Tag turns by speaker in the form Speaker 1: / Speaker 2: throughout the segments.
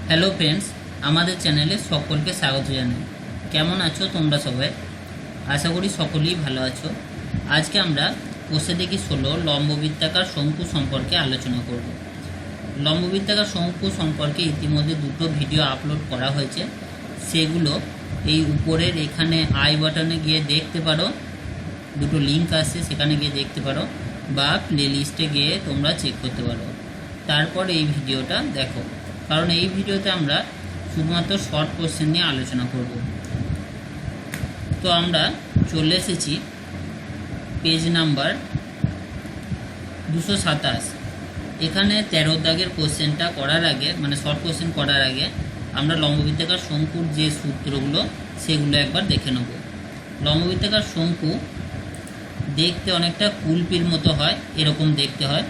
Speaker 1: Hello friends, আমাদের চ্যানেলে সকলকে স্বাগত জানাই। কেমন আছো তোমরা সবাই? আশা করি সকলেই ভালো আছো। আজকে আমরা কোষে দেখি 16 লম্ববৃত্তাকার শঙ্কু সম্পর্কে আলোচনা করব। লম্ববৃত্তাকার শঙ্কু সম্পর্কে ইতিমধ্যে দুটো ভিডিও আপলোড করা হয়েছে, সেগুলো এই উপরের এখানে আই বাটনে গিয়ে দেখতে পারো। দুটো লিঙ্ক আছে, সেখানে গিয়ে দেখতে পারো, বা প্লে লিস্টে গিয়ে তোমরা চেক করতে পারো। তারপর এই ভিডিওটা দেখো, কারণ এই ভিডিওতে আমরা শুধুমাত্র শর্ট কোশ্চেন নিয়ে আলোচনা করব। তো আমরা চলে এসেছি পেজ নাম্বার 227। এখানে 13 দাগের কোশ্চেনটা করার আগে, মানে শর্ট কোশ্চেন করার আগে, আমরা লম্ববৃত্তাকার শঙ্কুর যে সূত্রগুলো সেগুলো একবার দেখে নেব। লম্ববৃত্তাকার শঙ্কু দেখতে অনেকটা কুলপির মতো হয়, এরকম দেখতে হয়।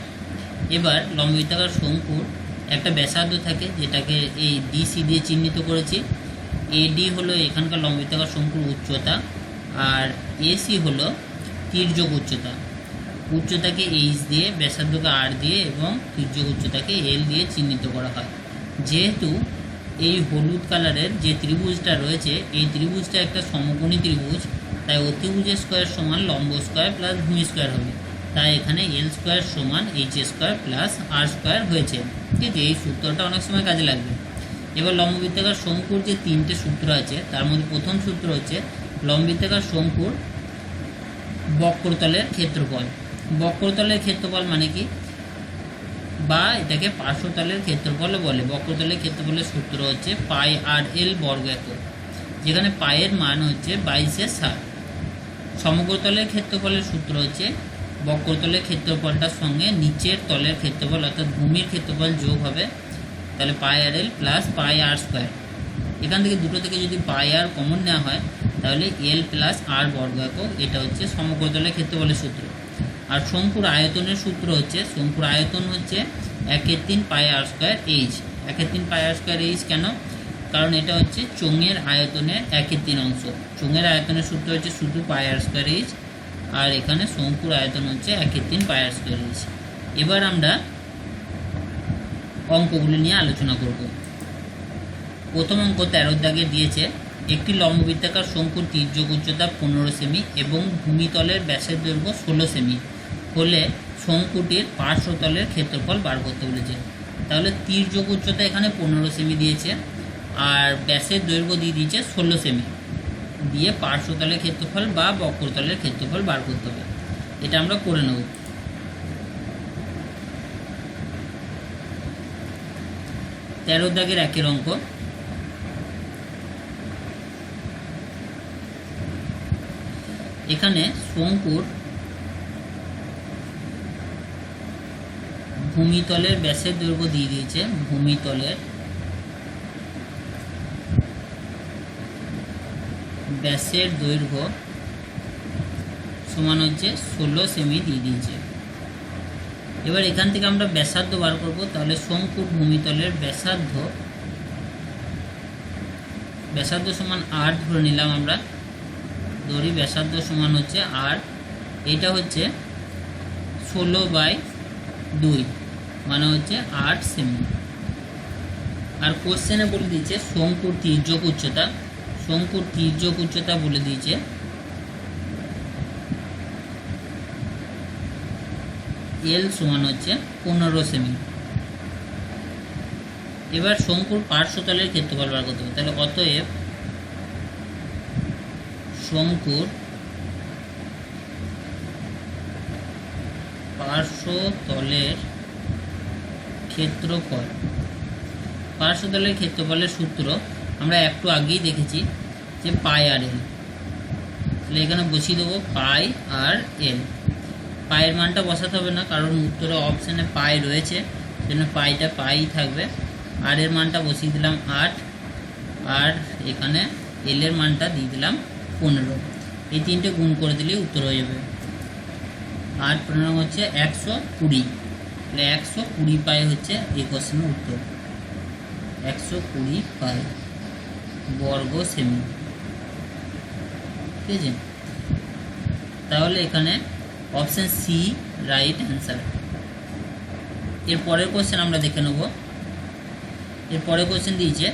Speaker 1: এবার লম্ববৃত্তাকার শঙ্কুর একটা ব্যাসার্ধ থাকে, যেটাকে এই ডিসি দিয়ে চিহ্নিত করেছি। এডি হলো এখানকার লম্ববৃত্তাকার শঙ্কুর উচ্চতা, আর এসি হলো তির্যক উচ্চতা। উচ্চতাকে এইচ দিয়ে, ব্যাসার্ধকে আর দিয়ে এবং তির্যক উচ্চতাকে এল দিয়ে চিহ্নিত করা হয়। যেহেতু এই হলুদ কালারের যে ত্রিভুজটা রয়েছে, এই ত্রিভুজটা একটা সমকোণী ত্রিভুজ, তাই অতিভুজের স্কোয়ার সমান লম্ব স্কোয়ার প্লাস ভূমি স্কোয়ার হবে। তাই এখানে এল স্কোয়ার সমান এইচ স্কোয়ার প্লাস আর স্কোয়ার হয়েছে। ঠিক আছে, এই সূত্রটা অনেক সময় কাজে লাগবে। এবার লম্ববৃত্তাকার শঙ্কুর যে 3টে সূত্র আছে, তার মধ্যে প্রথম সূত্র হচ্ছে লম্ববৃত্তাকার শঙ্কুর বক্রতলের ক্ষেত্রফল। বক্রতলের ক্ষেত্রফল মানে কি, বা এটাকে পার্শ্বতলের ক্ষেত্রফলও বলে। বক্রতলের ক্ষেত্রফলের সূত্র হচ্ছে পাই আর এল বর্গ একক, যেখানে পায়ের মান হচ্ছে 22/60। সমগ্রতলের ক্ষেত্রফলের সূত্র হচ্ছে বক্রতলের ক্ষেত্রফলটার সঙ্গে নিচের তলের ক্ষেত্রফল অর্থাৎ ভূমির ক্ষেত্রফল যোগ হবে, তাহলে পাই আর এল প্লাস পাই আর স্কোয়ার। এখান থেকে দুটো থেকে যদি পাই আর কমন নেওয়া হয়, তাহলে এল প্লাস আর বর্গ একক। এটা হচ্ছে সমগ্রতলের ক্ষেত্রফলের সূত্র। আর শঙ্কুর আয়তনের সূত্র হচ্ছে, শঙ্কুর আয়তন হচ্ছে 1/3 pi r square H. 1/3 pi r square H কেন? কারণ এটা হচ্ছে চোঙের আয়তনের 1/3 অংশ। চোঙের আয়তনের সূত্র হচ্ছে শুধু পাই আর স্কোয়ার এইচ, আর এখানে শঙ্কুর আয়তন হচ্ছে 1/3 পাই আর স্কোয়ার এইচ। এবার আমরা অঙ্কগুলি নিয়ে আলোচনা করব। প্রথম অঙ্ক 13 দাগে দিয়েছে, একটি লম্ববৃত্তাকার শঙ্কুর তির্যক উচ্চতা 15 সেমি এবং ভূমিতলের ব্যাসের দৈর্ঘ্য 16 সেমি হলে শঙ্কুটির পার্শ্বতলের ক্ষেত্রফল বার করতে বলেছে। তাহলে তির্যক উচ্চতা এখানে 15 সেমি দিয়েছে, আর ব্যাসের দৈর্ঘ্য দিয়ে দিয়েছে 16 সেমি, দিয়ে পার্শ্বতলের ক্ষেত্রফল বা বক্রতলের ক্ষেত্রফল বার করতে হবে। এটা আমরা করে নেব। তেরো দাগের একের অঙ্ক, এখানে শঙ্কুর ভূমিতলের ব্যাসের দৈর্ঘ্য দিয়ে দিয়েছে। ভূমিতলের ব্যাসের দৈর্ঘ্য সমান হচ্ছে 16 সেমি দিয়ে দিয়েছে। এবার এখান থেকে আমরা ব্যাসার্ধ বার করব। তাহলে শঙ্কুর ভূমিতলের ব্যাসার্ধ সমান আর ধরে নিলাম আমরা। ধরি ব্যাসার্ধ সমান হচ্ছে আর, এটা হচ্ছে 16/2, মানে হচ্ছে 8 সেমি। আর কোশ্চেনে বলে দিয়েছে শঙ্কুর তির্যক উচ্চতা। শঙ্কুর তির্যক উচ্চতা বলে দিয়েছে এল সমান হচ্ছে 15 সেমি। এবার শঙ্কুর পার্শ্বতলের ক্ষেত্রফল বার করতে হবে। তাহলে অতএব শঙ্কুর পার্শ্বতলের ক্ষেত্রফল, পার্শ্বতলের ক্ষেত্রফলের সূত্র আমরা একটু আগেই দেখেছি, যে পাই আর এল। তাহলে এখানে বসিয়ে দেবো পাই আর এল। পায়ের মানটা বসাতে হবে না, কারণ উত্তরে অপশানে পাই রয়েছে, সেজন্য পাইটা পাই থাকবে। আর এর মানটা বসিয়ে দিলাম 8, আর এখানে এল এর মানটা দিয়ে দিলাম 15। এই তিনটে গুণ করে দিলেই উত্তর হয়ে যাবে। 8 15 হচ্ছে 120। তাহলে 120 পাই হচ্ছে এই কোশ্চেনের উত্তর। 120 পাই বর্গ সেমি। ঠিক আছে, তাহলে এখানে অপশন সি রাইট অ্যান্সার। এর পরের কোশ্চেন আমরা দেখে নেব। এরপরে কোশ্চেন দিয়েছে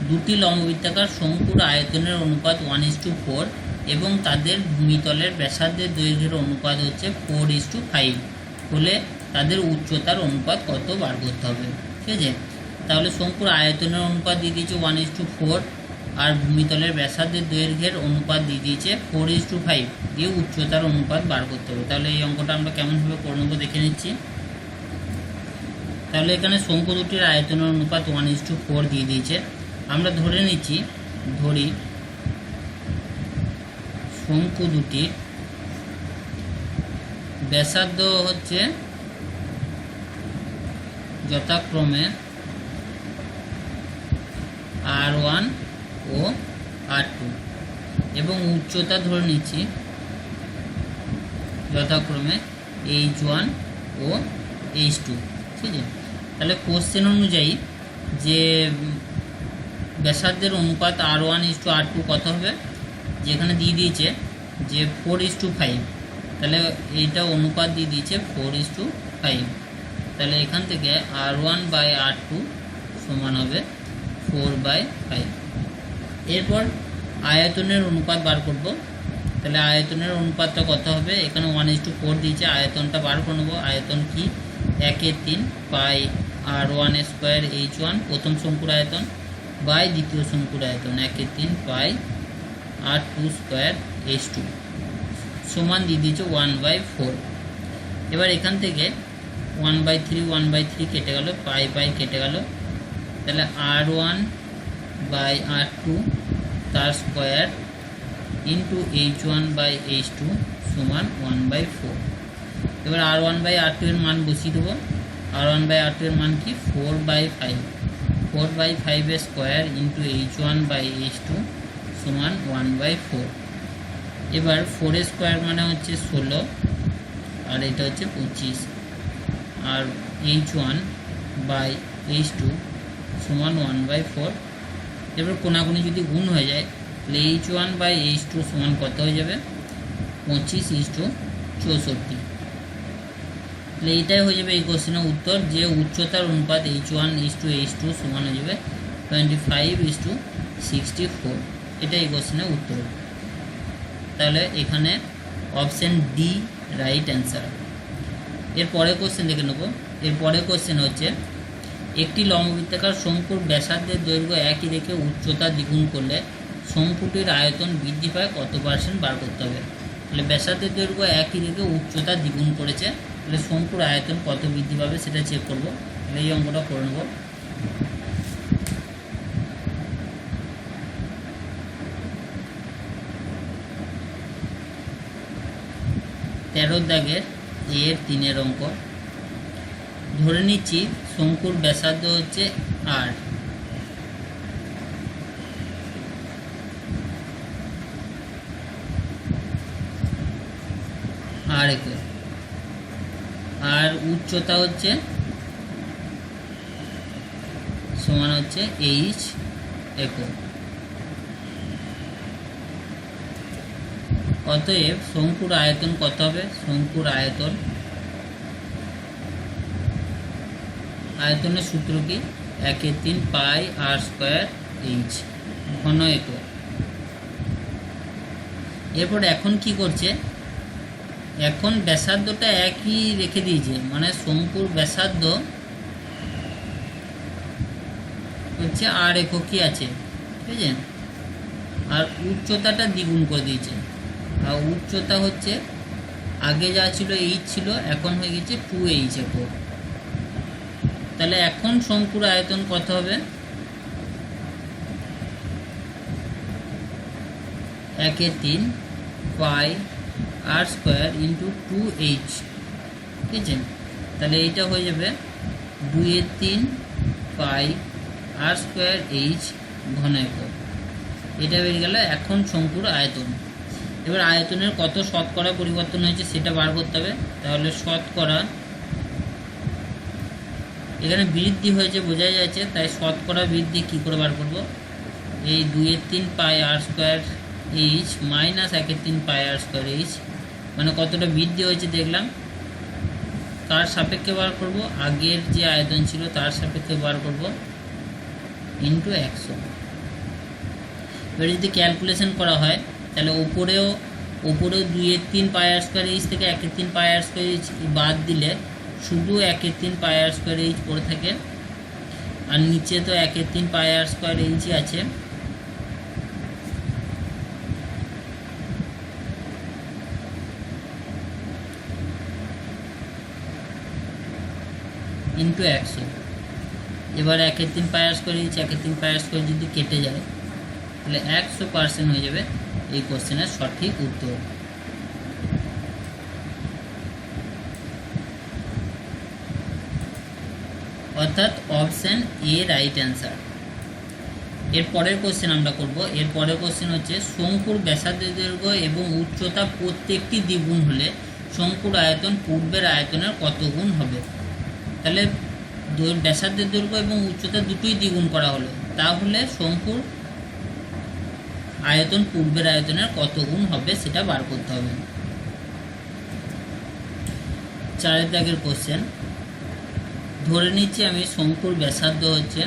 Speaker 1: দুটি লম্ববৃত্তাকার শঙ্কুর আয়তনের অনুপাত 1:4 এবং তাদের ভূমিতলের ব্যাসার্ধের দৈর্ঘ্যের অনুপাত হচ্ছে 4:5 হলে তাদের উচ্চতার অনুপাত কত বার করতে হবে। ঠিক আছে, তাহলে শঙ্কুর আয়তনের অনুপাত দিয়ে দিয়েছে 1:4 আর ভূমিতলের ব্যাসার্ধের দৈর্ঘ্যের অনুপাত দিয়ে দিয়েছে 4:5 দিয়ে উচ্চতার অনুপাত বার করতে হবে। তাহলে এই অঙ্কটা আমরা কেমনভাবে করে নেবো দেখে নিচ্ছি। তাহলে এখানে শঙ্কু দুটির আয়তনের অনুপাত 1:4 দিয়ে দিয়েছে। আমরা ধরে নিচ্ছি, ধরি শঙ্কু দুটির ব্যাসার্ধ হচ্ছে যথাক্রমে R1 ও R2 এবং উচ্চতা ধরে নিচ্ছি যথাক্রমে H1 ও H2। ঠিক আছে, তাহলে কোশ্চেন অনুযায়ী যে ব্যাসার্ধের অনুপাত R1:R2 কত হবে, যেখানে দিয়ে দিয়েছে যে 4:5, তাহলে এইটা অনুপাত দিয়ে দিয়েছে 4:5। তাহলে এখান থেকে R1/R2 সমান হবে 4/5। এরপর আয়তনের অনুপাত বার করব। তাহলে আয়তনের অনুপাতটা কত হবে, এখানে 1:4 দিয়েছে, আয়তনটা বার করে নেবো। আয়তন কি, 1/3 পাই R1² H1 প্রথম শঙ্কুর আয়তন বাই দ্বিতীয় শঙ্কুর আয়তন 1/3 পাই R2² H2 সমান দিয়ে দিয়েছে 1/4। এবার এখান থেকে 1/3 কেটে গেল, পাই কেটে গেল, তাহলে R1/R2 তার স্কোয়ার ইন্টু H1/H2 সমান 1/4। এবার R1/R2 এর মান বসিয়ে দেবো। R1/R2 এর মান কি, 4/5, 4/5 এর স্কোয়ার ইন্টু H1/H2 সমান 1/4। এবার 4 এর স্কোয়ার মানে হচ্ছে 16 আর এটা হচ্ছে 25 আর H1/H2 সমান 1/4। এবার কোনাকুনি যদি গুণ হয়ে যায় তাহলে H1/H2 সমান কত হয়ে যাবে, 25:64। তাহলে এইটাই হয়ে যাবে এই কোশ্চেনের উত্তর, যে উচ্চতার অনুপাত H1:H2 সমান হয়ে যাবে 25:64। এটা এই কোশ্চেনের উত্তর। তাহলে এখানে অপশান ডি রাইট অ্যান্সার। এরপরে কোশ্চেন দেখে নেব। এরপরে কোশ্চেন হচ্ছে একটি লম্ববৃত্তাকার শঙ্কুর ব্যাসার্ধের দৈর্ঘ্য একই রেখে উচ্চতা দ্বিগুণ করলে শঙ্কুটির আয়তন বৃদ্ধি পায় কত % বার করতে হবে। তাহলে ব্যাসার্ধের দৈর্ঘ্য একই রেখে উচ্চতা দ্বিগুণ করেছে, তাহলে শঙ্কুর আয়তন কত বৃদ্ধি পাবে সেটা চেক করব। তাহলে এই অঙ্কটা করে নেব। তেরো দাগের এর 3 অঙ্ক। ধরে নিচ্ছি শঙ্কুর ব্যাসার্ধ হচ্ছে R, একক, আর উচ্চতা হচ্ছে সমান হচ্ছে H একক। অতএব শঙ্কুর আয়তন কত হবে, শঙ্কুর আয়তনের সূত্র কি, 1/3 পাই R² H ঘন একক। এরপর এখন কি করছে, এখন ব্যাসার্ধটা একই রেখে দিয়েছে, মানে শঙ্কুর ব্যাসার্ধ হচ্ছে R এককই আছে। ঠিক আছে, আর উচ্চতাটা দ্বিগুণ করে দিয়েছে। আর উচ্চতা হচ্ছে আগে যা ছিল H ছিল, এখন হয়ে গেছে 2H একক। তাহলে এখন শঙ্কুর আয়তন কত হবে, 1/3 পাই R² ইন্টু 2H। ঠিক আছে, তাহলে এইটা হয়ে যাবে 2/3 পাই R² H ঘন একক। এটা বেরিয়ে গেল এখন শঙ্কুর আয়তন। এবার আয়তনের কত শতকরা পরিবর্তন হয়েছে সেটা বার করতে হবে। তাহলে শতকরা, এখানে বৃদ্ধি হয়েছে বোঝা যাচ্ছে, তাই শতকরা বৃদ্ধি কী করে বার করব, এই 2/3 পাই R² H মাইনাস 1/3 পাই R² H, মানে কতটা বৃদ্ধি হয়েছে দেখলাম। কার সাপেক্ষে বার করব, আগের যে আয়তন ছিল তার সাপেক্ষে বার করব। ইন্টু 100। এবার যদি ক্যালকুলেশন করা হয় তাহলে ওপরেও 2/3 পাই আর স্কোয়ার এইচ থেকে 1/3 পাই আর স্কোয়ার এইচ বাদ দিলে শুধু 1/3 পাই আর স্কোয়ার এইচ পড়ে থাকে, আর নিচে তো 1/3 পাই আর স্কোয়ার এইচই আছে। ইন্টু 100। এবার 1/3 pi r square H 1/3 pi r square যদি কেটে যায় তাহলে 100% হয়ে যাবে এই কোশ্চেনের সঠিক উত্তর। অর্থাৎ অপশন এ রাইট অ্যান্সার। এর পরের কোশ্চেন আমরা করব। এর পরের কোশ্চেন হচ্ছে শঙ্কুর ব্যাসার্ধ দৈর্ঘ্য এবং উচ্চতা প্রত্যেকটি দ্বিগুণ হলে শঙ্কুর আয়তন পূর্বের আয়তনের কত গুণ হবে। তাহলে ব্যাসার্ধের দৈর্ঘ্য এবং উচ্চতা দুটোই দ্বিগুণ করা হলো, তাহলে শঙ্কুর আয়তন পূর্বের আয়তনের কত গুণ হবে সেটা বার করতে হবে। 4 দাগের কোশ্চেন। ধরে নিচ্ছি আমি শঙ্কুর ব্যাসার্ধ হচ্ছে,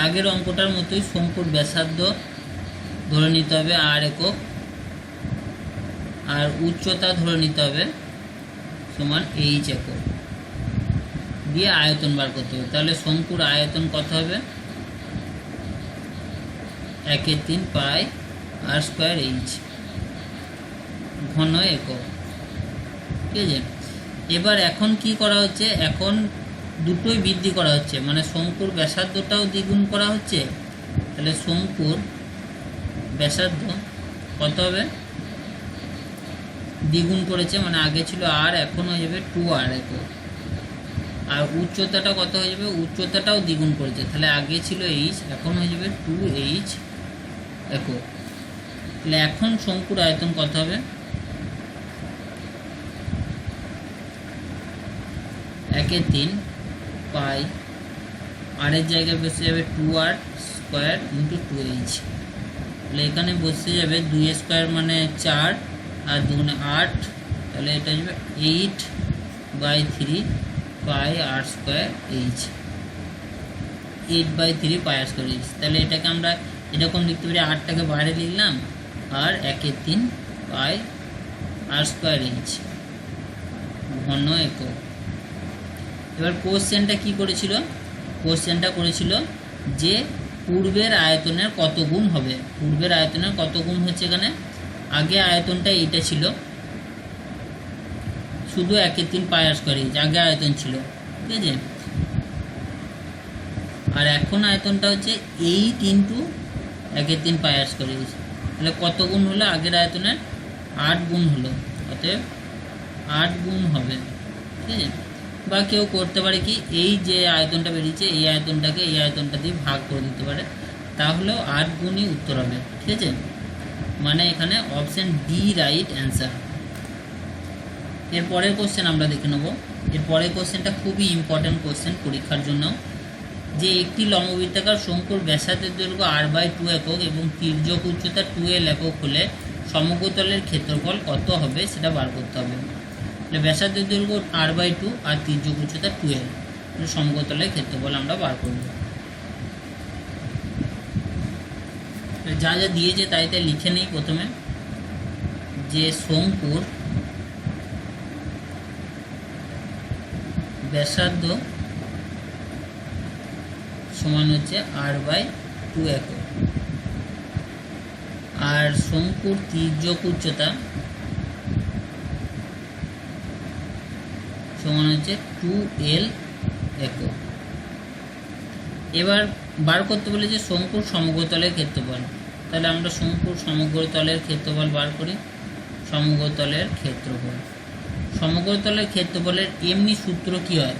Speaker 1: আগের অঙ্কটার মতোই শঙ্কুর ব্যাসার্ধ ধরে নিতে হবে আর একক, আর উচ্চতা ধরে নিতে হবে সমান এইচ একক, দিয়ে আয়তন বার করতে হবে। তাহলে শঙ্কুর আয়তন কত হবে? 1/3 পাই আর স্কোয়ার এইচ ঘন একক। ঠিক আছে, এবার এখন কি করা হচ্ছে, এখন দুটোই বৃদ্ধি করা হচ্ছে, মানে শঙ্কুর ব্যাসার্ধটাও দ্বিগুণ করা হচ্ছে। তাহলে শঙ্কুর ব্যাসার্ধ কত হবে? দ্বিগুণ করেছে, মানে আগে ছিল আর, এখন হয়ে যাবে 2r একক। আর উচ্চতাটা কত হয়ে যাবে? উচ্চতাটাও দ্বিগুণ করেছে, তাহলে আগে ছিল এইচ, এখন হয়ে যাবে 2h একক। তাহলে এখন শঙ্কুর আয়তন কত হবে? 1/3 পাই, আর এর জায়গায় বসে যাবে 2r স্কোয়ার ইন্টু 2h। তাহলে এখানে বসে যাবে 2 স্কোয়ার মানে 4 আর 2 8, তাহলে এটা যাবে 8/3 পাই আর স্কোয়ার এইচ, 8/3 পাই আর স্কোয়ার এইচ। তাহলে এটাকে আমরা এরকম লিখতে পারি, 8টাকে বাইরে লিখলাম আর 1/3 পাই আর স্কোয়ার এইচ ঘন একক। এবার কোশ্চেনটা কি করেছিল? কোশ্চেনটা করেছিল যে পূর্বের আয়তনের কত গুণ হবে। পূর্বের আয়তনের কত গুণ হচ্ছে, এখানে আগে আয়তনটা এইটা ছিল শুধু 1/3 পাই আর স্কোয়ার এইচ, আগে আয়তন ছিল, ঠিক আছে। আর এখন আয়তনটা হচ্ছে 8 into 1/3 pi r square H. তাহলে কত গুণ হলো? আগের আয়তনের 8 গুণ হলো, অতএব 8 গুণ হবে, ঠিক আছে। বা কেউ করতে পারে কি, এই যে আয়তনটা বেরিয়েছে এই আয়তনটাকে এই আয়তনটা দিয়ে ভাগ করে দিতে পারে, তাহলেও 8 গুণই উত্তর হবে, ঠিক আছে। মানে এখানে অপশন ডি রাইট অ্যান্সার। এর পরের কোশ্চেন আমরা দেখে নেব। এর পরের কোশ্চেনটা খুবই ইম্পর্টেন্ট কোশ্চেন পরীক্ষার জন্য, যে একটি লম্ববৃত্তাকার শঙ্কুর ব্যাসার্ধের দৈর্ঘ্য r/2 একক এবং তির্যক উচ্চতা 2l একক হলে সমগ্রতলের ক্ষেত্রফল কত হবে সেটা বার করতে হবে। তাহলে ব্যাসার্ধের দৈর্ঘ্য r/2 আর তির্যক উচ্চতা 2l, সমগ্রতলের ক্ষেত্রফল আমরা বার করব। যা যা দিয়েছে তাই তাই লিখে নেই প্রথমে, যে শঙ্কুর ব্যাসার্ধ সমান হচ্ছে r/2 একক, আর শঙ্কুর তির্যক উচ্চতা সমান হচ্ছে 2l একক। এবার বার করতে বলে যে শঙ্কুর সমগ্রতলের ক্ষেত্রফল, তাহলে আমরা শঙ্কুর সমগ্রতলের ক্ষেত্রফল বার করি। সমগ্রতলের ক্ষেত্রফলের এমনি সূত্র কি হয়?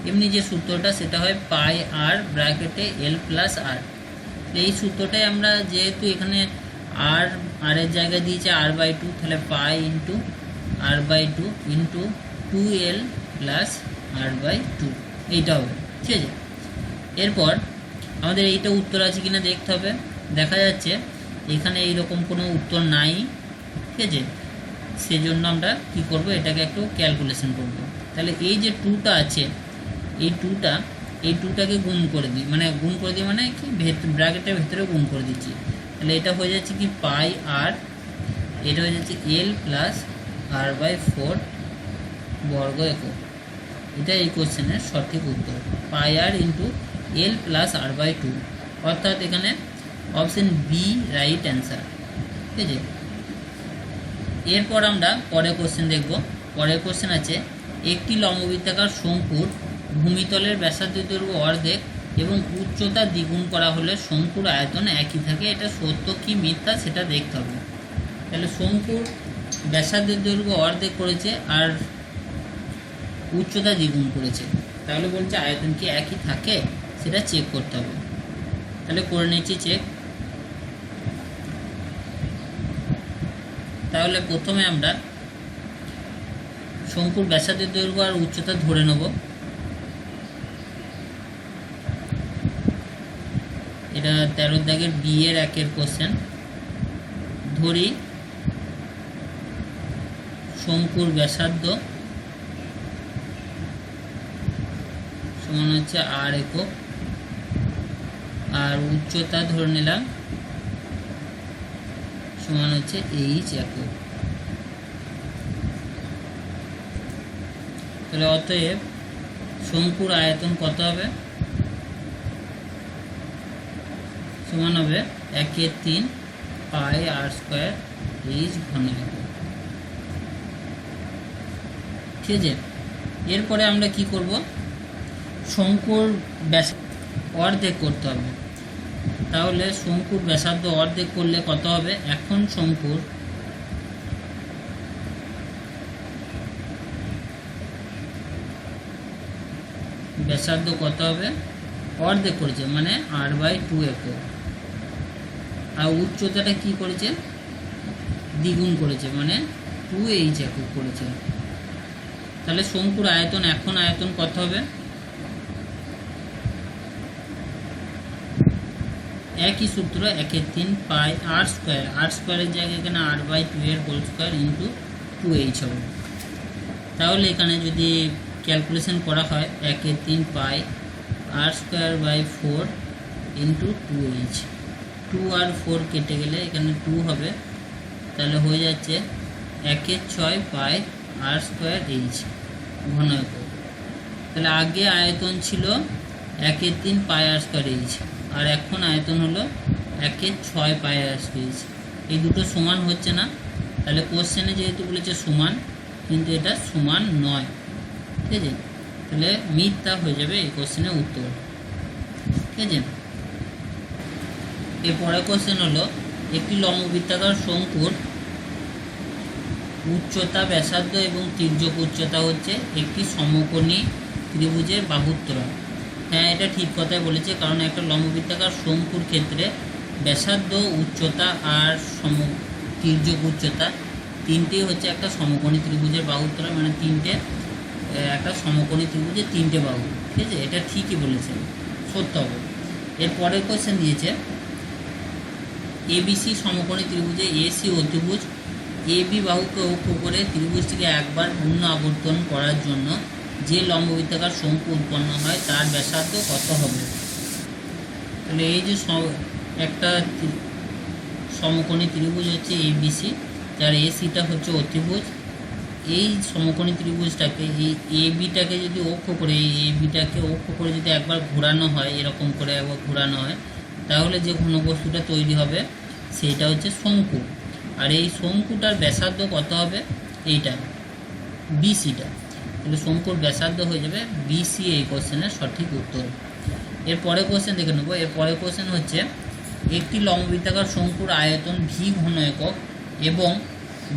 Speaker 1: এমনি যে সূত্রটা সেটা হয় পাই আর ব্র্যাকেটে l প্লাস আর। এই সূত্রটাই আমরা, যেহেতু এখানে আর এর জায়গায় দিয়েছে r/2, তাহলে pi into r/2 into 2l plus r/2 এইটা হবে, ঠিক আছে। এরপর আমাদের এইটা উত্তর আছে কিনা দেখতে হবে। দেখা যাচ্ছে এখানে এইরকম কোনো উত্তর নাই, ঠিক আছে। সেজন্য আমরা কি করব, এটাকে একটু ক্যালকুলেশন করব। তাহলে এই যে 2টা আছে, এই 2টা এই 2টাকে গুণ করে দিই, মানে গুণ করে দিই মানে কি ব্র্যাকেটের ভেতরে গুণ করে দিচ্ছি, তাহলে এটা হয়ে যাচ্ছে কি পাই আর, এটা হয়ে যাচ্ছে এল প্লাস r/4 বর্গ একক। এটা এই কোশ্চেনের সঠিক উত্তর, পাই আর ইন্টু এল প্লাস r/2, অর্থাৎ এখানে অপশন বি রাইট অ্যান্সার। ঠিক আছে, এরপর আমরা পরের কোশ্চেন দেখব। পরের কোশ্চেন আছে, একটি লম্ববৃত্তাকার শঙ্কুর ভূমিতলের ব্যাসার্ধ দৈর্ঘ্য অর্ধেক এবং উচ্চতা দ্বিগুণ করা হলে শঙ্কুর আয়তন একই থাকে, এটা সত্য কি মিথ্যা সেটা দেখতে হবে। তাহলে শঙ্কুর ব্যাসার্ধের দৈর্ঘ্য অর্ধেক করেছে আর উচ্চতা দ্বিগুণ করেছে, তাহলে বলছে আয়তন কি একই থাকে, সেটা চেক করতে হবে। তাহলে করে নিচ্ছি চেক। তাহলে প্রথমে আমরা শঙ্কুর ব্যাসার্ধের দৈর্ঘ্য আর উচ্চতা ধরে নেব। এটা 13 দাগের বি এর 1 কোশ্চেন। ধরি শঙ্কুর ব্যাসার্ধ সমান হচ্ছে আর একক, আর উচ্চতা ধরে নিলাম সমান হচ্ছে এইচ একক। তাহলে অতএব শঙ্কুর আয়তন কত হবে, সমান হবে 1/3 পাই r² এইচ ঘন একক। ঠিক আছে, এরপরে আমরা কি করব, শঙ্কুর ব্যাসার্ধ অর্ধেক করতে হবে। তাহলে শঙ্কুর ব্যাসার্ধ অর্ধেক করলে কত হবে, এখন শঙ্কুর ব্যাসার্ধ কত হবে, অর্ধেক করেছে মানে r/2 একক, আর উচ্চতাটা কি করেছে, দ্বিগুণ করেছে মানে 2h একক করেছে। তাহলে শঙ্কুর আয়তন, এখন আয়তন কত হবে, একই সূত্র 1/3 পাই r² এর জায়গায় এখানে r/2 এর হোল স্কয়ার ইন্টু 2h হবে। তাহলে এখানে যদি ক্যালকুলেশন করা হয় 1/3 পাই r²/4 ইন্টু 2h, 2 আর 4 কেটে গেলে এখানে 2 হবে, তাহলে হয়ে যাচ্ছে 1/6 পাই r²h ঘন একক। তাহলে আগে আয়তন ছিল 1/3 পাই r²h, আর এখন আয়তন হলো 1/6 পাই r²h। এই দুটো সমান হচ্ছে না, তাহলে কোশ্চেনে যেহেতু বলেছে সমান, কিন্তু এটা সমান নয়। ঠিক আছে, তাহলে মিথ্যা হয়ে যাবে এই কোশ্চেনের উত্তর। ঠিক আছে, এরপরে কোশ্চেন হলো, একটি লম্ববৃত্তাকার শঙ্কুর উচ্চতা, ব্যাসার্ধ এবং তির্যক উচ্চতা হচ্ছে একটি সমকোণী ত্রিভুজের বাহুর ত্বরণ। হ্যাঁ, এটা ঠিক কথাই বলেছে, কারণ একটা লম্ববৃত্তাকার শঙ্কুর ক্ষেত্রে ব্যাসার্ধ, উচ্চতা আর তির্যক উচ্চতা তিনটেই হচ্ছে একটা সমকোণী ত্রিভুজের বাহুর ত্বরণ, মানে একটা সমকোণী ত্রিভুজের 3টে বাহু। ঠিক আছে, এটা ঠিকই বলেছে, সত্য হবে। এর পরের কোশ্চেন দিয়েছে, এবিসি সমকোণী ত্রিভুজে এসি অতিভুজ এবি বাহুকে অক্ষ করে ত্রিভুজটিকে একবার পূর্ণ আবর্তন করার জন্য যে লম্ববৃত্তাকার শঙ্কু উৎপন্ন হয় তার ব্যাসার্ধ কত হবে। তাহলে এই যে একটা সমকোণী ত্রিভুজ হচ্ছে এবিসি, যার এসিটা হচ্ছে অতিভুজ, এই সমকোণী ত্রিভুজটাকে, এই এবিটাকে যদি অক্ষ করে, এই এবিটাকে অক্ষ করে যদি একবার ঘোরানো হয়, এরকম করে একবার ঘোরানো হয়, তাহলে যে ঘনবস্তুটা তৈরি হবে সেইটা হচ্ছে শঙ্কু। আর এই শঙ্কুটার ব্যাসার্ধ কত হবে, এইটা বিসিটা। তাহলে শঙ্কুর ব্যাসার্ধ হয়ে যাবে বিসি, এই কোশ্চেনের সঠিক উত্তর। এর পরের কোশ্চেন দেখে নেব। এর পরের কোশ্চেন হচ্ছে, একটি লম্ববৃত্তাকার শঙ্কুর আয়তন ভি ঘন একক এবং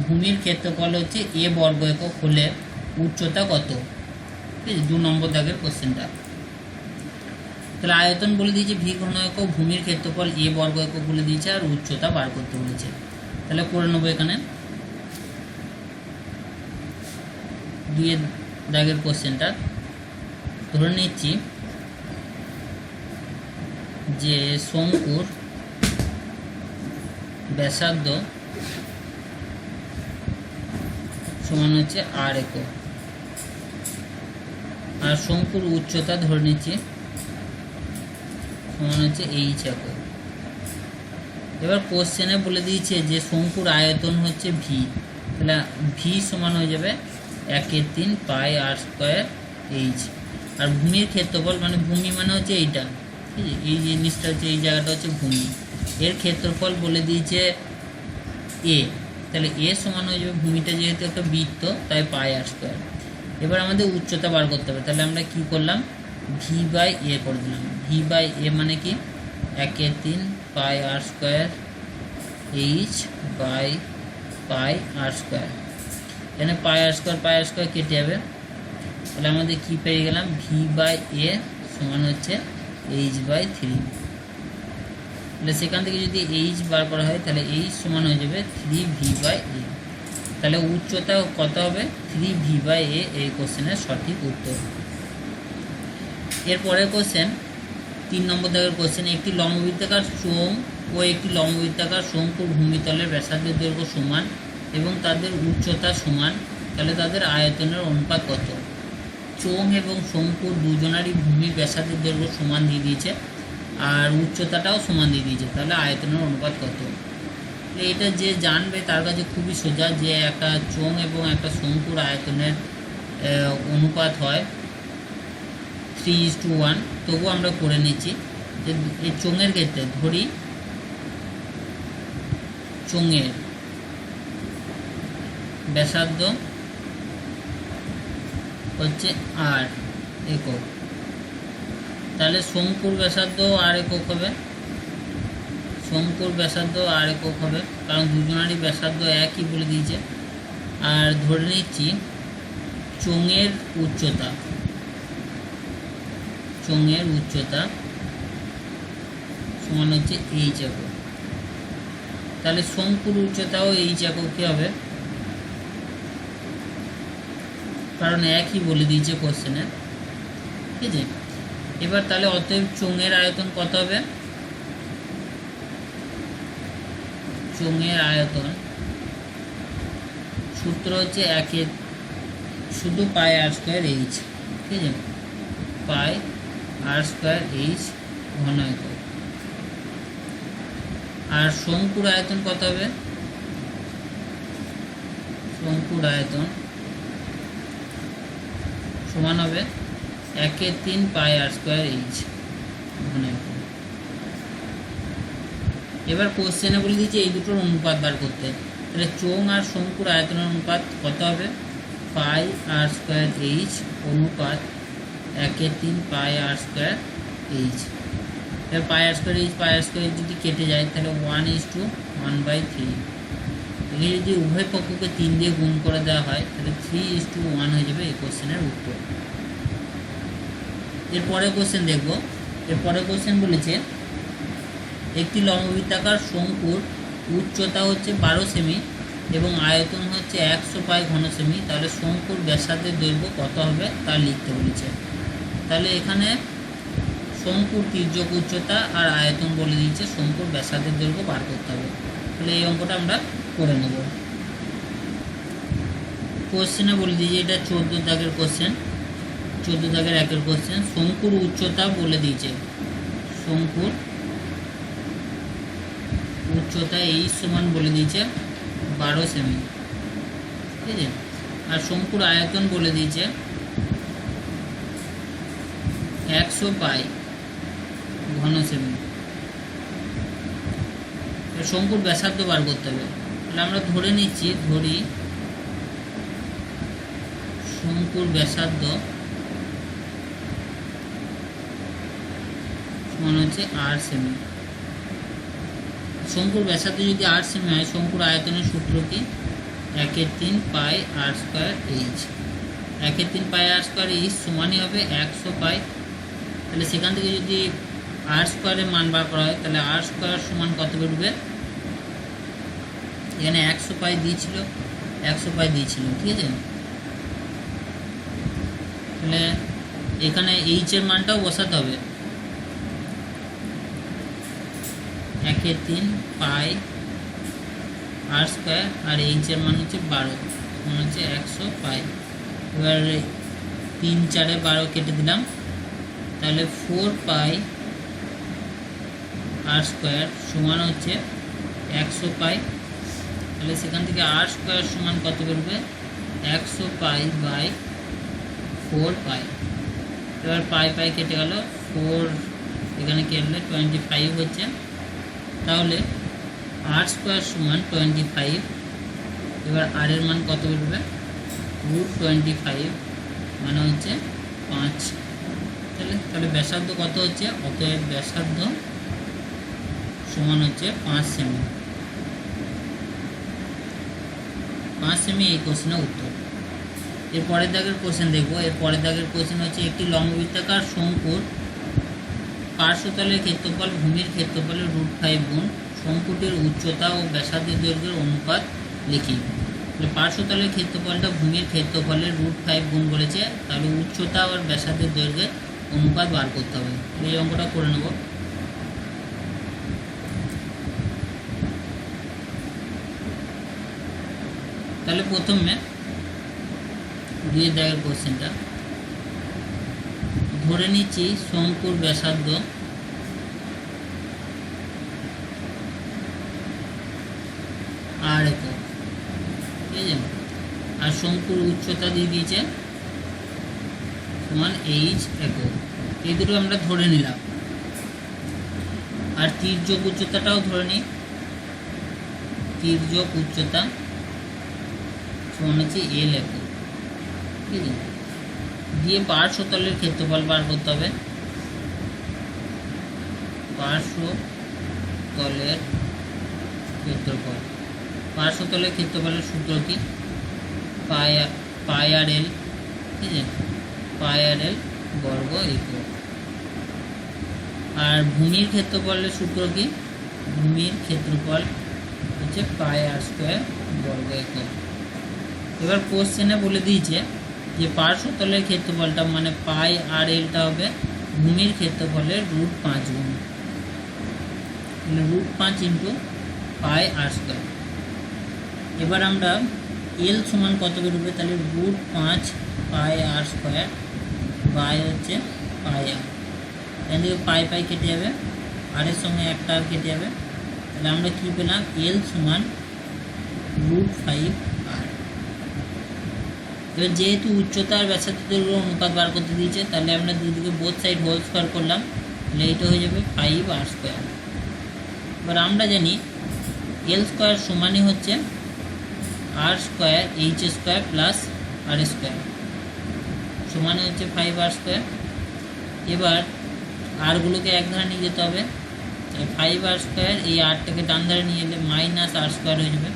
Speaker 1: ভূমির ক্ষেত্রফল হচ্ছে এ বর্গ একক হলে উচ্চতা কত। ঠিক আছে, 2 নম্বর দাগের কোশ্চেনটা। তাহলে আয়তন বলে দিয়েছে ভি ঘন একক, ভূমির ক্ষেত্রফল এ বর্গ একক বলে দিয়েছে, আর উচ্চতা বার করতে বলেছে। তাহলে করে নেবো এখানে 2 দাগের কোশ্চেনটা। ধরে নিচ্ছি যে শঙ্কুর ব্যাসার্ধ সমান হচ্ছে আর একক, আর শঙ্কুর উচ্চতা ধরে নিচ্ছি সমান হচ্ছে এইচ একক। এবার কোশ্চেনে বলে দিয়েছে যে শঙ্কুর আয়তন হচ্ছে ভি, তাহলে ভি সমান হয়ে যাবে 1/3 পাই আর স্কোয়ার এইচ। আর ভূমির ক্ষেত্রফল, মানে ভূমি মানে হচ্ছে এইটা, ঠিক আছে, এই জিনিসটা হচ্ছে, এই জায়গাটা হচ্ছে ভূমি, এর ক্ষেত্রফল বলে দিয়েছে এ, তাহলে এ সমান হয়ে যাবে, ভূমিটা যেহেতু একটা বৃত্ত তাই পাই আর স্কোয়ার। এবার আমাদের উচ্চতা বার করতে হবে, তাহলে আমরা কি করলাম, ভি বাই এ করে দিলাম। ভি বাই এ মানে কি 1/3 pi r square h by pi r square. এখানে পাই আর স্কোয়ার কেটে যাবে, তাহলে আমাদের কি পেয়ে গেলাম, ভি বাই এ সমান হচ্ছে এইচ বাই 3। তাহলে সেখান থেকে যদি এইচ বার করা হয় তাহলে এইচ সমান হয়ে যাবে 3v বাই এ। তাহলে উচ্চতা কত হবে, 3v বাই এ, এই কোশ্চেনের সঠিক উত্তর। এরপরের কোশ্চেন 3 নম্বর দাগের কোশ্চেন, একটি লম্ববৃত্তাকার চোঙ ও একটি লম্ববৃত্তাকার শঙ্কুর ভূমিতলের ব্যাসার্ধের দৈর্ঘ্য সমান এবং তাদের উচ্চতা সমান, তাহলে তাদের আয়তনের অনুপাত কত? চোঙ এবং শঙ্কুর দুজনারই ভূমির ব্যাসার্ধের দৈর্ঘ্য সমান দিয়ে দিয়েছে আর উচ্চতাটাও সমান দিয়ে দিয়েছে, তাহলে আয়তনের অনুপাত কত? এটা যে জানবে তার কাছে খুবই সোজা, যে একটা চোঙ এবং একটা শঙ্কুর আয়তনের অনুপাত হয় 3:1। তবুও আমরা করে নিচ্ছি যে এই চোঙের ক্ষেত্রে ধরি চোঙের ব্যাসার্ধ হচ্ছে আর একক, তাহলে শঙ্কুর ব্যাসার্ধ আর একক হবে, শঙ্কুর ব্যাসার্ধ আর একক হবে, কারণ দুজনারই ব্যাসার্ধ একই বলে দিয়েছে। আর ধরে নিচ্ছি চোঙের উচ্চতা, চোঙের উচ্চতা সমান হচ্ছে এইচ একক, তাহলে শঙ্কুর উচ্চতাও এইচ এককই হবে, কারণ একই বলে দিয়েছে কোশ্চেনে, ঠিক আছে। এবার তাহলে অতএব চোঙের আয়তন কত হবে, চোঙের আয়তন সূত্র হচ্ছে একের শুধু পাই আর স্কোয়ার এইচ, ঠিক আছে, পাই আর স্কোয়ার এইচ ঘন একক। আর শঙ্কুর আয়তন কত হবে, শঙ্কুর আয়তন সমান হবে 1/3 পাই আর স্কোয়ার এইচ ঘন একক। এবার কোশ্চেনে বলে দিয়েছে এই দুটোর অনুপাত বার করতে, তাহলে চোঙ আর শঙ্কুর আয়তনের অনুপাত কত হবে, পাই আর স্কোয়ার এইচ অনুপাত 1/3 পাই আর স্কোয়ার এইচ। এবার পাই আর স্কোয়ার এইচ যদি কেটে যায় তাহলে 1:1/3। এখানে যদি উভয় পক্ষকে 3 দিয়ে গুণ করে দেওয়া হয় তাহলে 3:1 হয়ে যাবে এই কোশ্চেনের উত্তর। এরপরে কোশ্চেন দেখব, এরপরে কোশ্চেন বলেছে একটি লম্ববৃত্তাকার শঙ্কুর উচ্চতা হচ্ছে 12 সেমি এবং আয়তন হচ্ছে 100 পাই ঘন সেমি, তাহলে শঙ্কুর ব্যাসার্ধের দৈর্ঘ্য কত হবে তা লিখতে বলেছে। তাহলে এখানে শঙ্কুর তির্যক উচ্চতা আর আয়তন বলে দিয়েছে, শঙ্কুর ব্যাসার্ধের দৈর্ঘ্য বার করতে হবে, তাহলে এই অঙ্কটা আমরা করে নেব। কোশ্চেনে বলে দিয়েছে, এটা 14 দাগের কোশ্চেন, 14 দাগের 1-এর কোশ্চেন, শঙ্কুর উচ্চতা বলে দিয়েছে, শঙ্কুর উচ্চতা এই সমান বলে দিয়েছে 12 সেমি, ঠিক আছে। আর শঙ্কুর আয়তন বলে দিয়েছে 100 পাই ঘন সেমি। শঙ্কুর ব্যাসার্ধ বার করতে হবে, তাহলে আমরা ধরে নিচ্ছি, ধরি শঙ্কুর ব্যাসার্ধ সমান হচ্ছে 8 সেমি। শঙ্কুর ব্যাসার্ধ যদি 8 সেমি হয়, শঙ্কুর আয়তনের সূত্র কি, 1/3 pi r square H. 1/3 pi r square H সমানই হবে 100 পাই, তাহলে সেখান থেকে যদি আর স্কোয়ারের মান বার করা হয় তাহলে আর স্কোয়ার সমান কত বেরোবে, এখানে 100 পাই দিয়েছিল, 100 পাই দিয়েছিল, ঠিক আছে। তাহলে এখানে এইচের মানটাও বসাতে হবে, 1/3 পাই আর স্কোয়ার আর এইচের মান হচ্ছে 12, মান হচ্ছে 100 পাই। এবার 3 4 12 কেটে দিলাম, তাহলে 4 পাই আর স্কোয়ার সমান হচ্ছে 100 পাই, তাহলে সেখান থেকে আর স্কোয়ার সমান কত বেরোবে 100 পাই বাই 4 পাই। এবার পাই পাই কেটে গেল, 4 এখানে কেটে 25 হচ্ছে, তাহলে আর স্কোয়ার সমান 25। এবার আর এর মান কত বেরোবে √25 মানে হচ্ছে 5। তাহলে ব্যাসার্ধ কত হচ্ছে, অতএব ব্যাসার্ধ সমান হচ্ছে 5 সেমি। 5 সেমি এই কোশ্চেনের উত্তর। এর পরের দাগের কোশ্চেন দেখবো। এর পরের দাগের কোশ্চেন হচ্ছে একটি লম্ববৃত্তাকার শঙ্কুর পার্শ্বতলের ক্ষেত্রফল ভূমির ক্ষেত্রফলের √5 গুণ শঙ্কুটির উচ্চতা ও ব্যাসার্ধের দৈর্ঘ্যের অনুপাত লিখি। পার্শ্বতলের ক্ষেত্রফলটা ভূমির ক্ষেত্রফলের √5 গুণ বলেছে, তাহলে উচ্চতা আর ব্যাসার্ধের দৈর্ঘ্যের অনুপাত বার করতে হবে। এই অঙ্কটা করে নেব। তাহলে প্রথমে 2 দাগের কোশ্চেনটা ধরে নিচ্ছি শঙ্কুর ব্যাসার্ধ আর একক, ঠিক আছে, আর শঙ্কুর উচ্চতা দিয়ে দিয়েছে সমান h একক। এই দুটো আমরা ধরে নিলাম। আর তির্যক উচ্চতাটাও ধরে নিই, তির্যক উচ্চতা সমান হচ্ছে l একক, ঠিক আছে। দিয়ে পার্শ্বতলের ক্ষেত্রফল বার করতে হবে। পার্শ্বতলের ক্ষেত্রফল, পার্শ্বতলের ক্ষেত্রফলের সূত্র কি পাই আর এল, ঠিক আছে, পাই আর এল বর্গ একক। আর ভূমির ক্ষেত্রফলের সূত্র কি, ভূমির ক্ষেত্রফল হচ্ছে পাই আর স্কোয়ার বর্গ একক। এবার কোশ্চেনে বলে দিয়েছে যে পার্শ্বতলের ক্ষেত্রফলটা মানে পাই আর এলটা হবে ভূমির ক্ষেত্রফলের √5 গুণ, √5 ইন্টু পাই আর স্কোয়ার। এবার আমরা এল সমান কত বেরোবে, তাহলে √5 পাই আর স্কোয়ার বাই হচ্ছে পাই আর, এখান থেকে পাই পাই কেটে যাবে, আর এর সঙ্গে একটা আর কেটে যাবে, তাহলে আমরা কী পেলাম এল সমান √5 আর। এবার যেহেতু উচ্চতা আর ব্যাসার্ধের অনুপাত বার করতে দিয়েছে, তাহলে আমরা দুদিকে বোথ সাইড হোল স্কোয়ার করলাম, তাহলে এইটা হয়ে যাবে 5 আর স্কোয়ার। এবার আমরা জানি এল স্কোয়ার সমানই হচ্ছে আর স্কোয়ার এইচ স্কোয়ার প্লাস আর স্কোয়ার, সমানে হচ্ছে 5 আর স্কোয়ার। এবার আরগুলোকে এক ধারে নিয়ে যেতে হবে, তাহলে 5 আর স্কোয়ার এই আরটাকে ডান ধারে নিয়ে এলে মাইনাস আর স্কোয়ার হয়ে যাবে।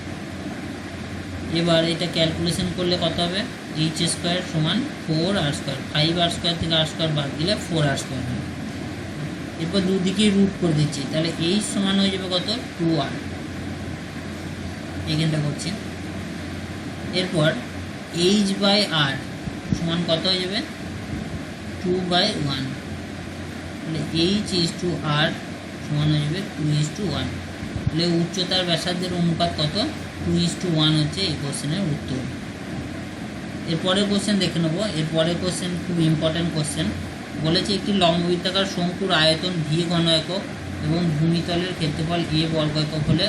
Speaker 1: এবার এটা ক্যালকুলেশন করলে কত হবে, এইচ স্কোয়ার সমান 4 আর স্কোয়ার, 5 আর স্কোয়ার থেকে আর স্কোয়ার বাদ দিলে 4 আর স্কোয়ার হবে। এরপর দুদিকেই রুট করে দিচ্ছি, তাহলে এইচ সমান হয়ে যাবে কত 2 আর, এখানটা করছি। এরপর এইচ বাই আর সমান কত হয়ে যাবে 2/1, তাহলে এইচ ইজ টু আর সমান হয়ে যাবে 2:1। তাহলে উচ্চতার ব্যাসার্ধের অনুপাত কত 2:1 হচ্ছে এই কোশ্চেনের উত্তর। এরপরের কোশ্চেন দেখে নেবো। এরপরের কোশ্চেন খুব ইম্পর্টেন্ট কোশ্চেন, বলেছে একটি লম্ববৃত্তাকার শঙ্কুর আয়তন ভি ঘন একক এবং ভূমিতলের ক্ষেত্রফল এ বর্গ একক হলে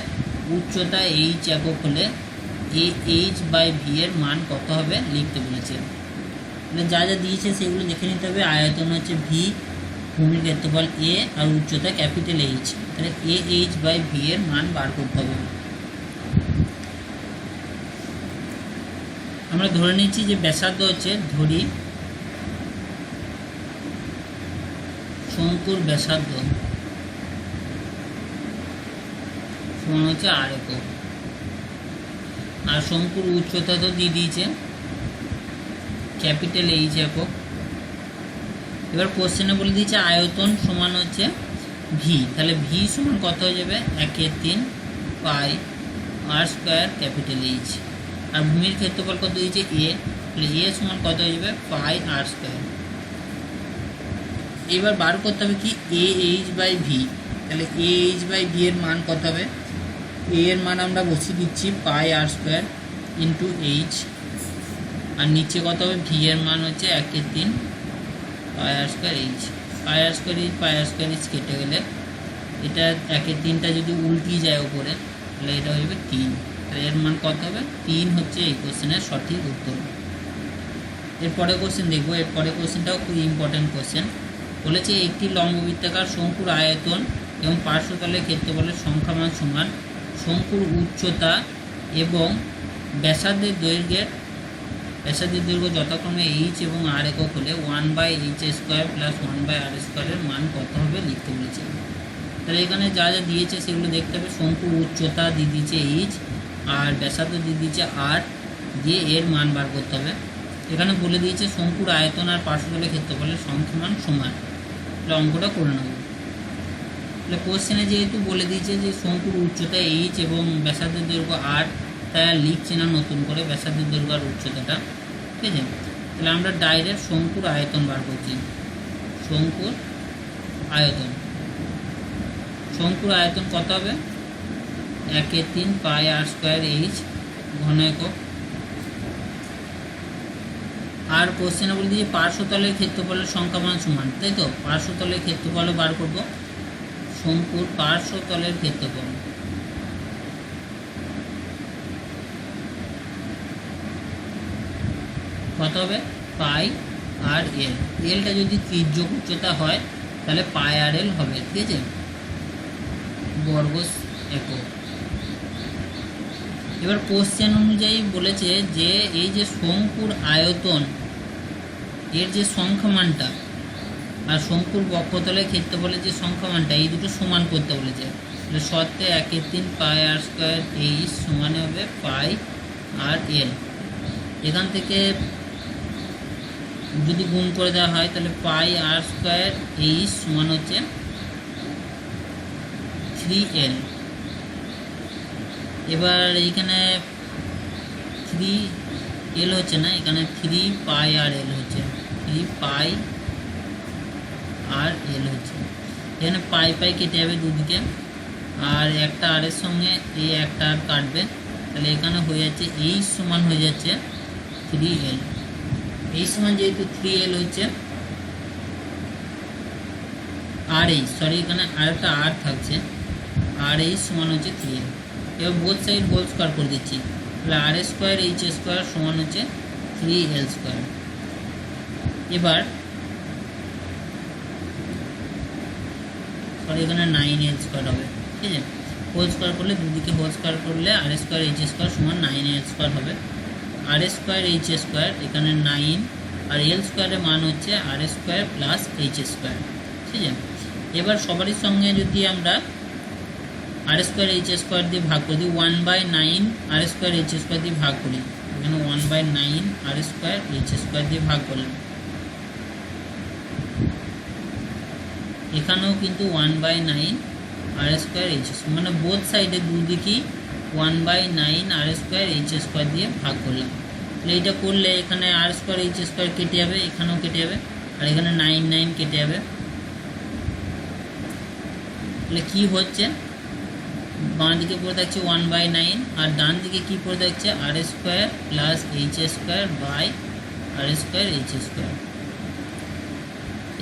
Speaker 1: উচ্চতা এইচ একক হলে এ এইচ বাই ভি এর মান কত হবে লিখতে বলেছে। মানে যা যা দিয়েছে সেগুলো দেখে নিতে হবে। আয়তন হচ্ছে ভি, ভূমির ক্ষেত্রফল এ আর উচ্চতা ক্যাপিটাল এইচ, তাহলে এ এইচ বাই ভি এর মান বার করতে হবে। আমরা ধরে নিচ্ছি যে ব্যাসার্ধ হচ্ছে, ধরি শঙ্কুর ব্যাসার্ধ সমান হচ্ছে আর একক, আর শঙ্কুর উচ্চতা তো দিয়ে দিয়েছে ক্যাপিটাল এইচ একক। এবার কোশ্চেনে বলে দিয়েছে আয়তন সমান হচ্ছে ভি, তাহলে ভি সমান কত হয়ে যাবে 1/3 pi r square capital H, আর ভূমির ক্ষেত্রফল কত দিয়েছে এ, তাহলে এ সমান কত হয়ে যাবে পাই আর স্কোয়ার। এবার বার করতে হবে কি এ এইচ বাই ভি, তাহলে এ এইচ বাই ভি এর মান কত হবে, এ এর মান আমরা বসিয়ে দিচ্ছি পাই আর স্কোয়ার ইন্টু এইচ, আর নিচে কত হবে ভি এর মান হচ্ছে 1/3 পাই আর স্কোয়ার এইচ। পাই আর স্কোয়ার এইচ কেটে গেলে এটা 1/3টা যদি উল্টি যায় উপরে, তাহলে এটা হয়ে যাবে 3। তাহলে এর মান কত হবে? 3 হচ্ছে এই কোশ্চেনের সঠিক উত্তর। এরপরে কোশ্চেন দেখবো। এরপরে কোশ্চেনটাও খুব ইম্পর্টেন্ট কোশ্চেন। বলেছে একটি লম্ববৃত্তাকার শঙ্কুর আয়তন এবং পার্শ্বতলের ক্ষেত্রফলের সংখ্যামান সমান শঙ্কুর উচ্চতা এবং ব্যাসার্ধের দৈর্ঘ্য যথাক্রমে h এবং r একক হলে 1/h² প্লাস 1/r² এর মান কত হবে লিখতে বলেছে। তাহলে এখানে যা যা দিয়েছে সেগুলো দেখতে হবে। শঙ্কুর উচ্চতা দিয়ে দিয়েছে h, আর ব্যাসার্ধ দিয়ে দিয়েছে r, দিয়ে এর মান বার করতে হবে। এখানে বলে দিয়েছে শঙ্কুর আয়তন আর পার্শ্বতলের ক্ষেত্রফলের সংখ্যামান সমান। তাহলে অঙ্কটা করে নেব। তাহলে কোশ্চেনে যেহেতু বলে দিয়েছে যে শঙ্কুর উচ্চতা h এবং ব্যাসার্ধের দৈর্ঘ্য r, তাই আর লিখছি না নতুন করে ব্যাসার্ধের দৈর্ঘ্য আর উচ্চতাটা, ঠিক আছে। তাহলে আমরা ডাইরেক্ট শঙ্কুর আয়তন বার করছি। শঙ্কুর আয়তন কত হবে? 1/3 পাই r² h ঘন একক। আর কোশ্চেনে বলে দিয়েছে পার্শ্বতলের ক্ষেত্রফলের সংখ্যামান সমান, তাই তো? পার্শ্বতলের ক্ষেত্রফল বার করব। শঙ্কুর পার্শ্বতলের ক্ষেত্রফল কত হবে? পাই আর এল। এলটা যদি তির্যক উচ্চতা হয় তাহলে পাই আর এল হবে, ঠিক আছে, বর্গ একক। এবার কোশ্চেন অনুযায়ী বলেছে যে এই যে শঙ্কুর আয়তন এর যে সংখ্যামানটা আর শঙ্কুর বক্ষতলের ক্ষেত্রফলের যে সংখ্যামানটা, এই দুটো সমান করতে বলেছে। তাহলে শর্তে 1/3 পাই r² h সমান হবে পাই আর এল। এখান থেকে যদি গুণ করে দেওয়া হয় তাহলে পাই r² h সমান হচ্ছে 3l। এবার এইখানে 3l হচ্ছে না, এখানে 3 পাই আর এল হচ্ছে, 3 পাই আর এল হচ্ছে। এখানে পাই পাই কেটে যাবে দুদিকে, আর একটা আর এর সঙ্গে এই একটা আর কাটবে। তাহলে এখানে হয়ে যাচ্ছে h সমান হয়ে যাচ্ছে 3l। h সমান যেহেতু 3l হচ্ছে আর এইচ, সরি এখানে আরেকটা আর থাকছে, আর এইচ সমান হচ্ছে 3l। এবার বোথ সাইড হোল স্কোয়ার করে দিচ্ছি। তাহলে r² h² সমান হচ্ছে 3l²। এবার সরি এখানে 9l² হবে, ঠিক আছে। হোল স্কোয়ার করলে দুদিকে হোল স্কোয়ার করলে r² h² সমান 9l² হবে। r² h² এখানে 9, আর l² এর মান হচ্ছে r² প্লাস h², ঠিক আছে। এবার সবারই সঙ্গে যদি আমরা r² h² দিয়ে ভাগ করি, 1/9 r² h² দিয়ে ভাগ করি, এখানে 1/9 r² h² দিয়ে ভাগ করলাম। এখানেও কিন্তু 1/9 r² h², মানে বোথ সাইডে দুদিকেই 1/9 r² h² দিয়ে ভাগ করলাম। তাহলে এটা করলে এখানে r² h² কেটে যাবে, এখানেও কেটে যাবে, আর এখানে 9 9 কেটে যাবে। তাহলে কি হচ্ছে? বাঁ দিকে পড়ে থাকছে 1/9, আর ডান দিকে কি পড়ে থাকছে? r² plus h² by r² h²।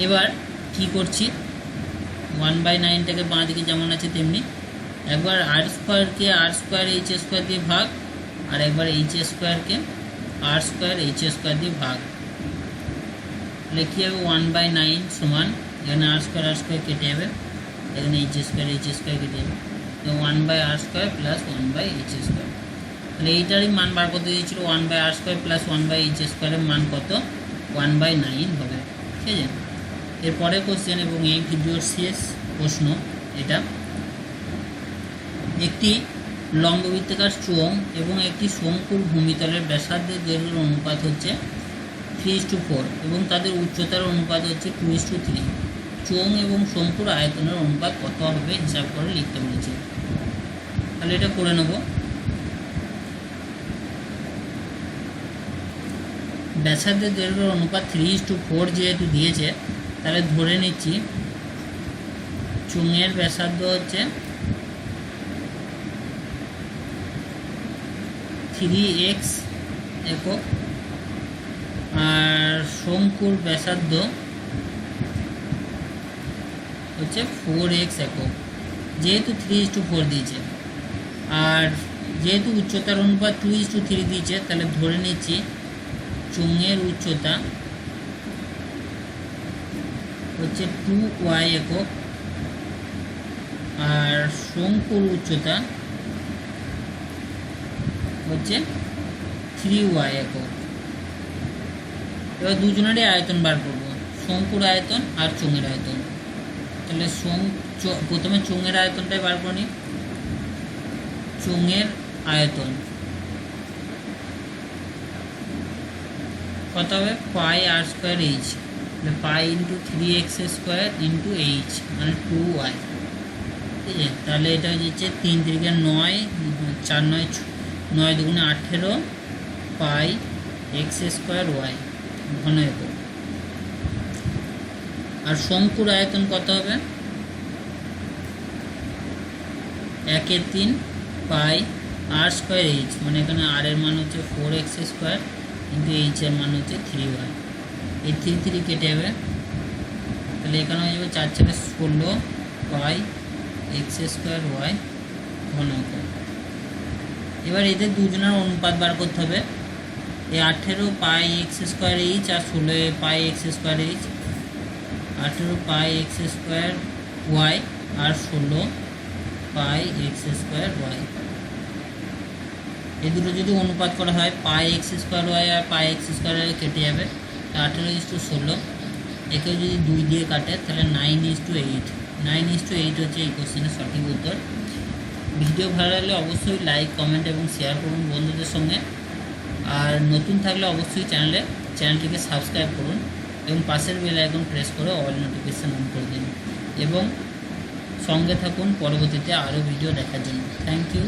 Speaker 1: এবার কি করছি? 1/9টাকে বাঁ দিকে যেমন আছে তেমনি, একবার r² h² দিয়ে ভাগ, আর একবার h² r² h² দিয়ে ভাগ। তাহলে কি হবে? 1/9 সমান, এখানে r² কেটে যাবে, এখানে h² কেটে যাবে, তো 1/r² প্লাস 1/h²। তাহলে এইটারই মান বার করতে দিয়েছিল, 1/r² প্লাস 1/h² এর মান কত? 1/9 হবে, ঠিক আছে। এরপরে কোশ্চেন এবং এই ভিডিওর শেষ প্রশ্ন এটা। একটি লম্ববৃত্তাকার চোঙ এবং একটি শঙ্কুর ভূমিতলের ব্যাসার্ধের দৈর্ঘ্যের অনুপাত হচ্ছে 3:4 এবং তাদের উচ্চতার অনুপাত হচ্ছে 2:3। চোঙ এবং শঙ্কুর আয়তনের অনুপাত কত হবে হিসাব করে লিখতে বলেছে। তাহলে এটা করে নেব। ব্যাসার্ধের দৈর্ঘ্যের অনুপাত 3:4 যেহেতু দিয়েছে, তাহলে ধরে নিচ্ছি চোঙের ব্যাসার্ধ হচ্ছে 3x একক, আর শঙ্কুর ব্যাসার্ধ হচ্ছে 4x একক। যেহেতু 3:4 দিয়েছে আর যেহেতু উচ্চতার অনুপাত 2:3 দিয়েছে, তাহলে ধরে নিচ্ছি চোঙের উচ্চতা হচ্ছে 2y একক আর শঙ্কুর উচ্চতা হচ্ছে 3y একক। এবার দুজনেরই আয়তন বার করব, শঙ্কুর আয়তন আর চোঙের আয়তন। তাহলে প্রথমে চোঙের আয়তনটাই বার করি। চোঙের আয়তন কত হবে? Pi r square h, pi into 3x² into h মানে 2y। ঠিক আছে, তাহলে এটা হচ্ছে 3 3 9, 4 9 9 2 18 পাই x² y ঘন একক। আর শঙ্কুর আয়তন কত হবে? 1/3 পাই আর স্কোয়ার এইচ, মানে এখানে আর এর মান হচ্ছে 4x² কিন্তু এইচ এর মান হচ্ছে 3y। এই 3 3 কেটে যাবে, তাহলে এখানে হয়ে যাবে 4 4 16 পাই x² y ঘন একক। এবার এদের দুজনের অনুপাত বার করতে হবে। এই 18 পাই x² এইচ আর 16 পাই x² এইচ, 18 পাই x² y আর 16 পাই x² y। এই দুটো যদি অনুপাত করা হয়, পাই x² y আর পাই x² y কেটে যাবে, 18:16। একেও যদি 2 দিয়ে কাটে তাহলে 9:8। 9:8 হচ্ছে এই কোশ্চেনের সঠিক উত্তর। ভিডিও ভালো লাগলে অবশ্যই লাইক, কমেন্ট এবং শেয়ার করুন বন্ধুদের সঙ্গে। আর নতুন থাকলে অবশ্যই চ্যানেলটিকে সাবস্ক্রাইব করুন এবং পাশের বেল আইকন প্রেস করে অল নোটিফিকেশান অন করে দিন এবং সঙ্গে থাকুন পরবর্তীতে আরও ভিডিও দেখার জন্য। Thank you.